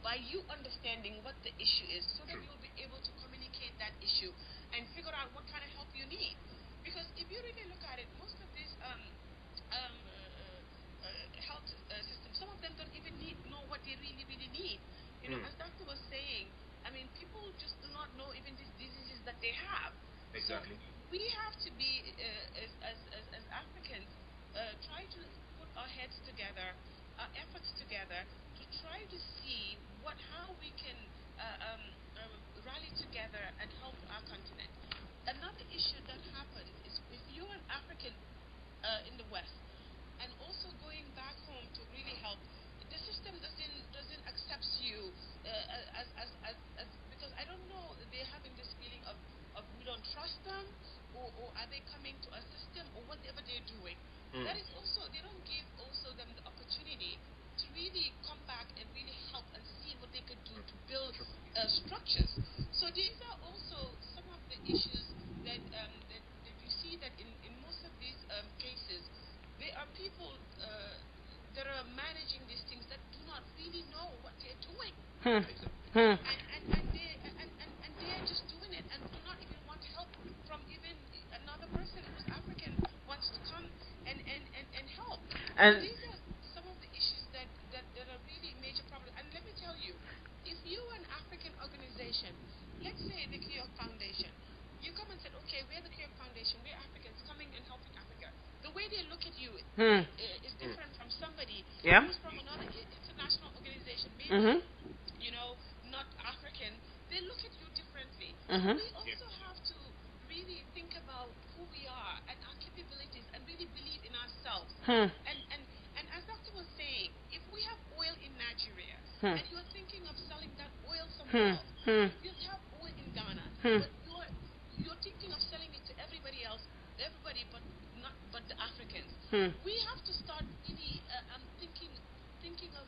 by you understanding what the issue is, so that you'll be able to communicate that issue and figure out what kind of help you need. Because if you really look at it, most of these health systems, some of them don't even know what they really need. As Dr. was saying, I mean, people just do not know even these diseases that they have. Exactly. So we have to be, as Africans, try to put our heads together, our efforts together, to try to see how we can rally together and help our continent. Another issue that happens is, if you're an African in the West, and also going back home to really help, the system doesn't accept you as Hmm. And they are just doing it and do not even want help from even another person who's African wants to come and help. And These are some of the issues that are really major problems. And let me tell you, if you are an African organization, let's say the Cure Foundation, you come and said, okay, we're the Cure Foundation, we're Africans coming and helping Africa. The way they look at you is different from somebody Yeah. who's from another international organization, maybe Mhm. not African. They look at you differently. Mhm. We also have to really think about who we are and our capabilities and really believe in ourselves. And as Doctor was saying, if we have oil in Nigeria and you're thinking of selling that oil somewhere else, you have oil in Ghana, but you're thinking of selling it to everybody else, but the Africans. We have to start really thinking of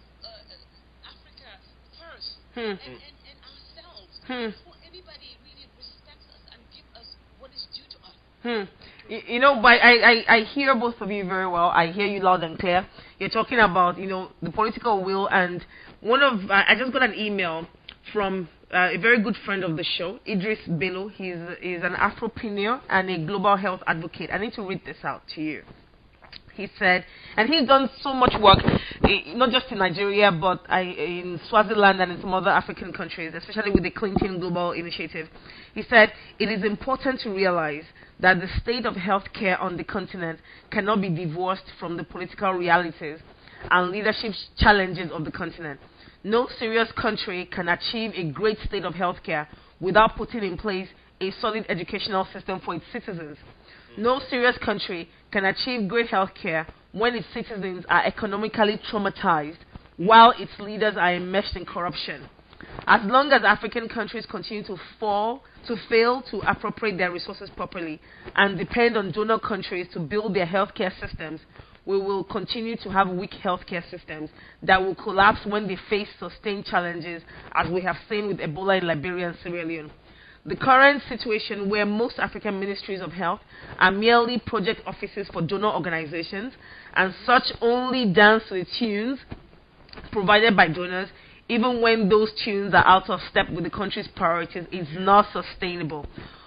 Africa first and ourselves before anybody really respects us and give us what is due to us. But I hear both of you very well. I hear you loud and clear. You're talking about, the political will, and I just got an email from a very good friend of the show, Idris Bello. He's an Afropreneur and a global health advocate. I need to read this out to you. He said, and he's done so much work, not just in Nigeria, but in Swaziland and in some other African countries, especially with the Clinton Global Initiative. He said, it is important to realize that the state of healthcare on the continent cannot be divorced from the political realities and leadership challenges of the continent. No serious country can achieve a great state of healthcare without putting in place a solid educational system for its citizens. No serious country can achieve great healthcare when its citizens are economically traumatized while its leaders are immersed in corruption. As long as African countries continue to fail to appropriate their resources properly and depend on donor countries to build their healthcare systems, we will continue to have weak healthcare systems that will collapse when they face sustained challenges, as we have seen with Ebola in Liberia and Sierra Leone. The current situation where most African ministries of health are merely project offices for donor organizations and such only dance to the tunes provided by donors, even when those tunes are out of step with the country's priorities, is not sustainable.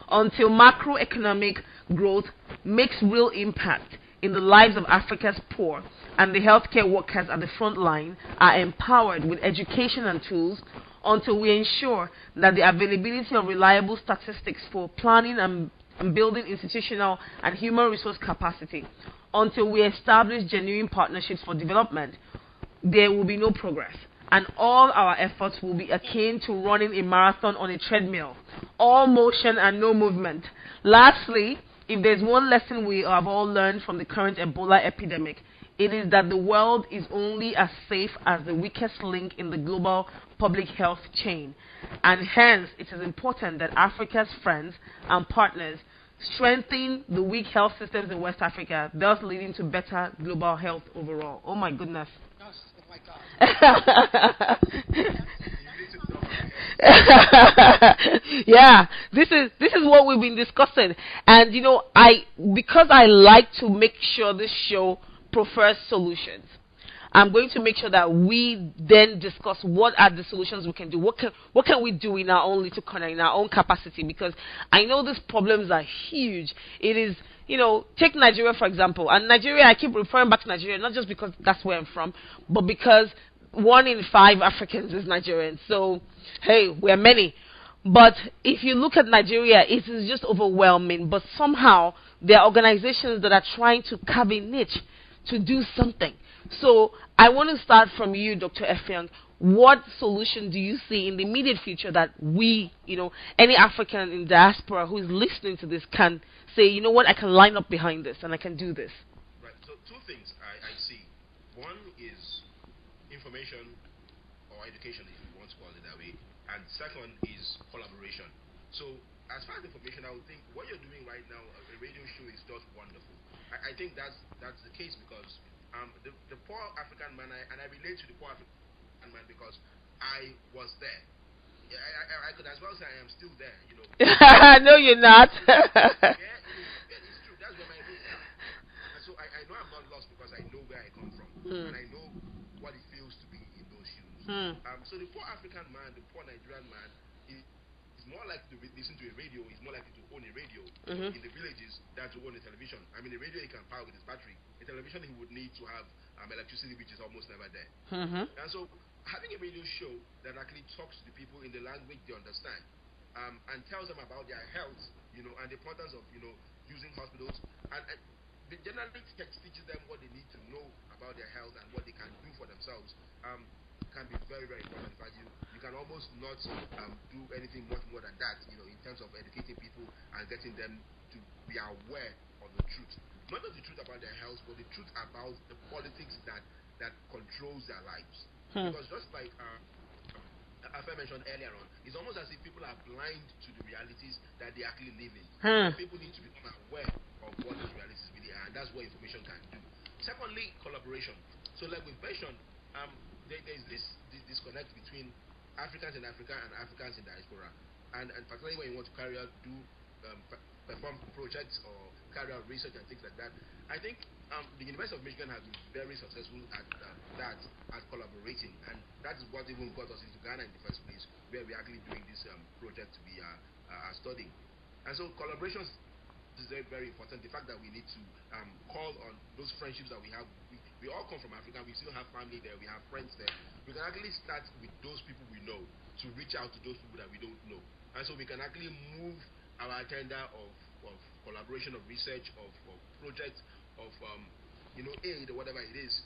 Until macroeconomic growth makes real impact in the lives of Africa's poor and the healthcare workers at the front line are empowered with education and tools, until we ensure that the availability of reliable statistics for planning and building institutional and human resource capacity, until we establish genuine partnerships for development, there will be no progress. And all our efforts will be akin to running a marathon on a treadmill. All motion and no movement. Lastly, if there's one lesson we have all learned from the current Ebola epidemic, it is that the world is only as safe as the weakest link in the global public health chain. And hence, it is important that Africa's friends and partners strengthen the weak health systems in West Africa, thus leading to better global health overall. Oh my goodness. Yes, oh my God. Yeah, this is what we've been discussing, and because I like to make sure this show prefers solutions, I'm going to make sure that we then discuss what are the solutions we can do. What can we do in our own little corner, in our own capacity? Because I know these problems are huge. It is, take Nigeria for example. And Nigeria, I keep referring back to Nigeria, not just because that's where I'm from, but because 1 in 5 Africans is Nigerian. So, hey, we're many. But if you look at Nigeria, it is just overwhelming. But somehow, there are organizations that are trying to carve a niche to do something. So, I want to start from you, Dr. Effiong. What solution do you see in the immediate future that we, any African in diaspora who is listening to this can say, you know what, I can line up behind this and I can do this? Right. So 2 things I see. One is information or education, if you want to call it that way, and second is collaboration. So as far as information, I would think what you're doing right now, a radio show, is just wonderful. I think that's the case because the poor African man, and I relate to the poor African man because I was there. I could as well say I am still there. No, you're not. Yeah, it's true. That's where my roots are. And so I know I'm not lost because I know where I come from and I know what it feels to be in those shoes. So the poor African man, the poor Nigerian man, is more likely to listen to a radio, is more likely to own a radio in the villages than to own a television. I mean, a radio he can power with his battery. A television he would need to have electricity, which is almost never there. And so having a radio show that actually talks to the people in the language they understand and tells them about their health, and the importance of, using hospitals, and they generally teaches them what they need to know about their health and what they can do for themselves, can be very, very important. In fact, you can almost not do anything much more than that, in terms of educating people and getting them to be aware of the truth. Not just the truth about their health, but the truth about the politics that controls their lives. Because just like Afia mentioned earlier on, it's almost as if people are blind to the realities that they actually live in. People need to become aware of what those realities really are, and that's what information can do. Secondly, collaboration. So like we mentioned, there's this disconnect between Africans in Africa and Africans in diaspora, and particularly when you want to perform projects or carry out research and things like that. I think the University of Michigan has been very successful at collaborating, and that is what even got us into Ghana in the first place, where we're actually doing this project to be studying. And so collaboration is very, very important. The fact that we need to call on those friendships that we have. We all come from Africa. We still have family there. We have friends there. We can actually start with those people we know to reach out to those people that we don't know. And so we can actually move our agenda of collaboration, of research, of projects, of aid or whatever it is,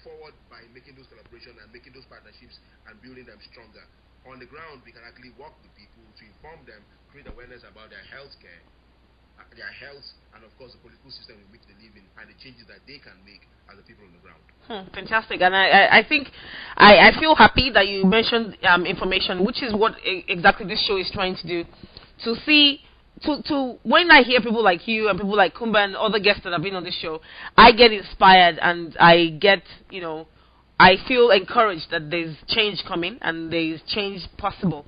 forward by making those collaborations and making those partnerships and building them stronger. On the ground, we can actually work with people to inform them, create awareness about their health care, their health, and of course the political system in which they live in, and the changes that they can make as the people on the ground. Fantastic. And I think I feel happy that you mentioned information, which is what exactly this show is trying to do. To see, to when I hear people like you and people like Kumba and other guests that have been on this show, I get inspired and I get, I feel encouraged that there's change coming and there's change possible.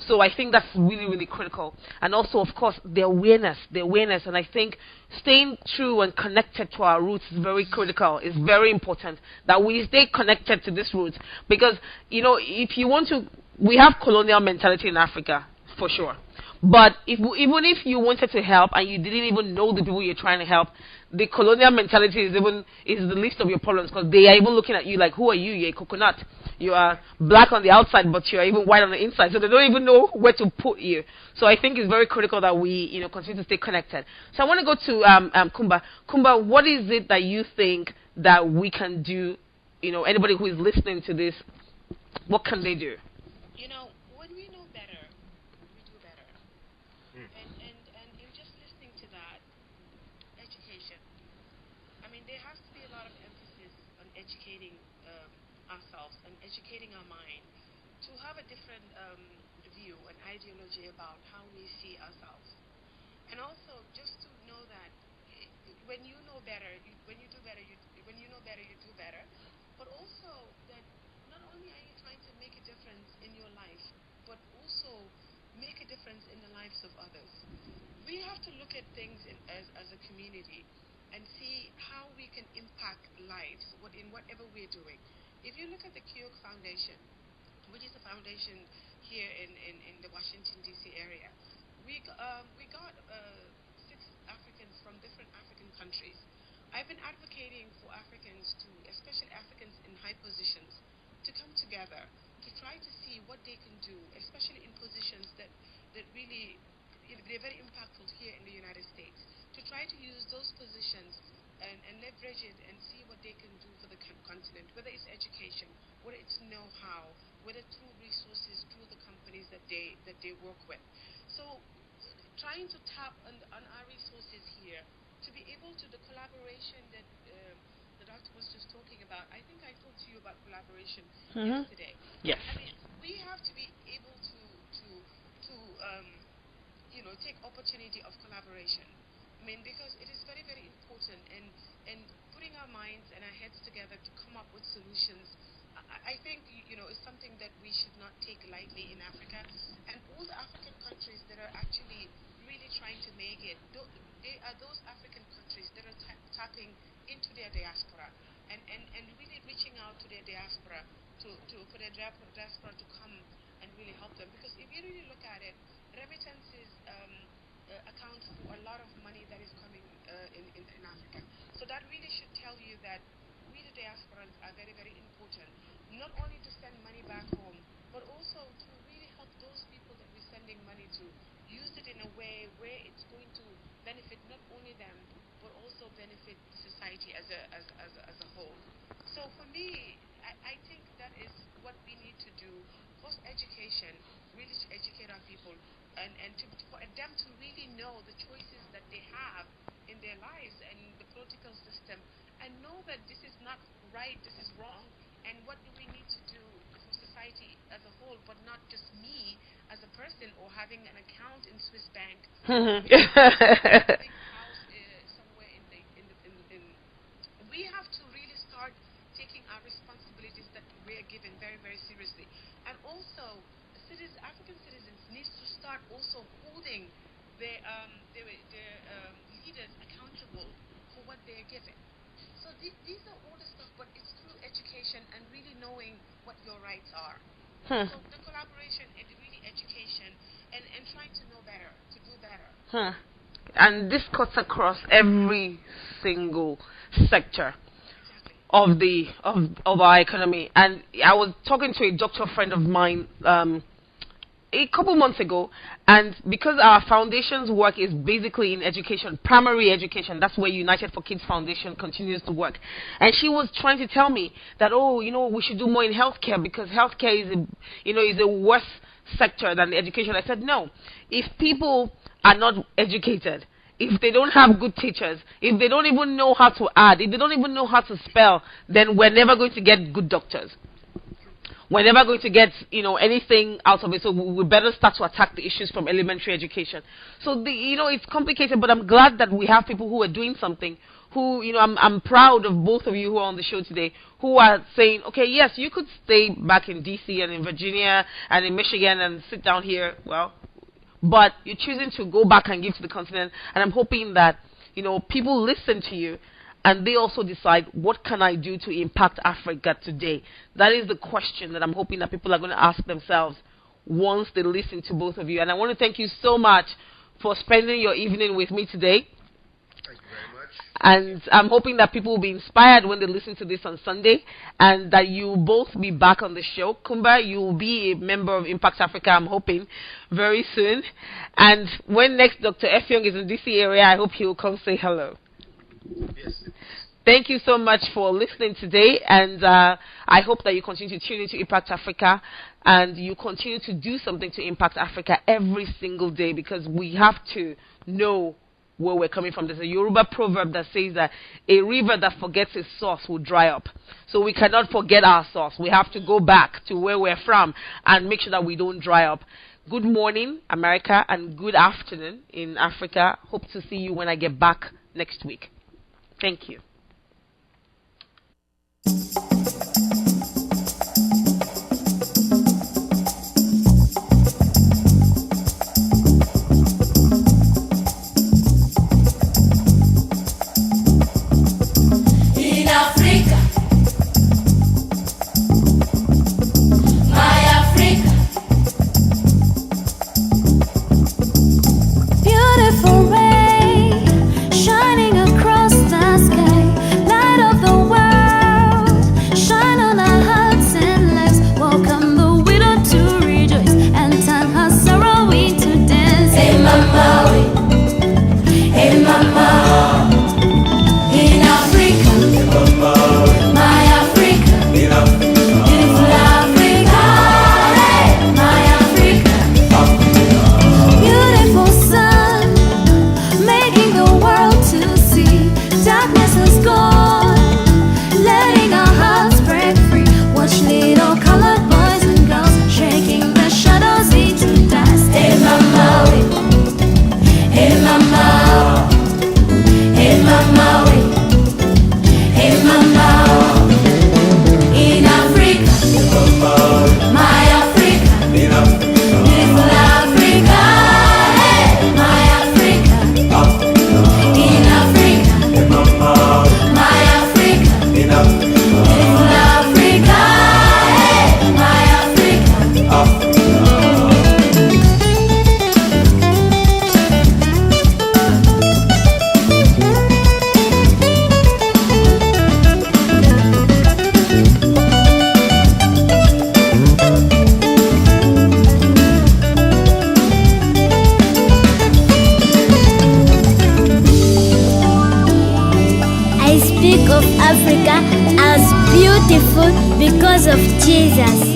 So I think that's really, really critical. And also, of course, the awareness. And I think staying true and connected to our roots is very critical. It's very important that we stay connected to these roots. Because, if you want to, we have colonial mentality in Africa, for sure. But even if you wanted to help and you didn't even know the people you're trying to help, the colonial mentality is the least of your problems, because they are even looking at you like, who are you? You're a coconut. You are black on the outside, but you're even white on the inside. So they don't even know where to put you. So I think it's very critical that we, continue to stay connected. So I want to go to Kumba. Kumba, what is it that you think that we can do? Anybody who is listening to this, what can they do? When we know better, we do better. And in just listening to that, education. I mean, there has to be a lot of emphasis on educating ourselves and educating our mind to have a different view and ideology about how we see ourselves. And also, just to know that when you know better, when you know better, you do better. But also that not only are you trying to make a difference in your life, but also make a difference in the lives of others. We have to look at things as a community and see how we can impact lives in whatever we're doing. If you look at the Kiyok Foundation, which is a foundation here in the Washington, D.C. area, we got 6 Africans from different African countries. I've been advocating for Africans, especially Africans in high positions, to come together to try to see what they can do, especially in positions that really, they're very impactful here in the United States, to try to use those positions and leverage it and see what they can do for the continent, whether it's education, whether it's know-how, whether through resources, through the companies that they work with. So trying to tap on our resources here to be able to, the collaboration that the doctor was just talking about. I think I talked to you about collaboration yesterday. Yes. I mean, we have to be able to take opportunity of collaboration. I mean, because it is very, very important, and putting our minds and our heads together to come up with solutions, I think, is something that we should not take lightly in Africa. And all the African countries that are actually really trying to make it, they are those African countries that are tapping into their diaspora and really reaching out to their diaspora for the diaspora to come and really help them. Because if you really look at it, remittances account for a lot of money that is coming in Africa. So that really should tell you that we, the diasporans, are very, very important. Not only to send money back home, but also to really help those people that we're sending money to use it in a way where it's going to benefit not only them, but also benefit society as a whole. So for me, I think that is what we need to do. Post education, really to educate our people, and for them to really know the choices that they have in their lives and the political system, and know that this is not right, this is wrong, and what do we need to do for society as a whole, but not just me as a person or having an account in Swiss bank. Big house somewhere we have to really start taking our responsibilities that we're given very, very seriously. And also, African citizens need to start also holding their leaders accountable for what they're given. So these are all the stuff, but it's through education and really knowing what your rights are. So the collaboration and really education and trying to know better, to do better. And this cuts across every single sector of our economy. And I was talking to a doctor friend of mine a couple months ago, and because our foundation's work is basically in education, primary education, that's where United for Kids Foundation continues to work. And she was trying to tell me that, we should do more in healthcare, because healthcare is a worse sector than the education. I said, no. If people are not educated, if they don't have good teachers, if they don't even know how to add, if they don't even know how to spell, then we're never going to get good doctors. We're never going to get, anything out of it. So we better start to attack the issues from elementary education. So it's complicated, but I'm glad that we have people who are doing something. Who, I'm proud of both of you who are on the show today, who are saying, okay, yes, you could stay back in D.C. and in Virginia and in Michigan and sit down here. Well, but you're choosing to go back and give to the continent. And I'm hoping that, people listen to you and they also decide, what can I do to impact Africa today? That is the question that I'm hoping that people are going to ask themselves once they listen to both of you. And I want to thank you so much for spending your evening with me today. Thank you very much. And I'm hoping that people will be inspired when they listen to this on Sunday, and that you'll both be back on the show. Kumba, you will be a member of Impact Africa, I'm hoping, very soon. And when next Dr. Effiong is in DC area, I hope he will come say hello. Yes. Thank you so much for listening today, and I hope that you continue to tune into Impact Africa, and you continue to do something to impact Africa every single day, because we have to know where we're coming from. There's a Yoruba proverb that says that a river that forgets its source will dry up. So we cannot forget our source. We have to go back to where we're from and make sure that we don't dry up. Good morning, America, and good afternoon in Africa. Hope to see you when I get back next week. Thank you. In Africa, my Africa, beautiful ray shining across the sky. Africa as beautiful because of Jesus.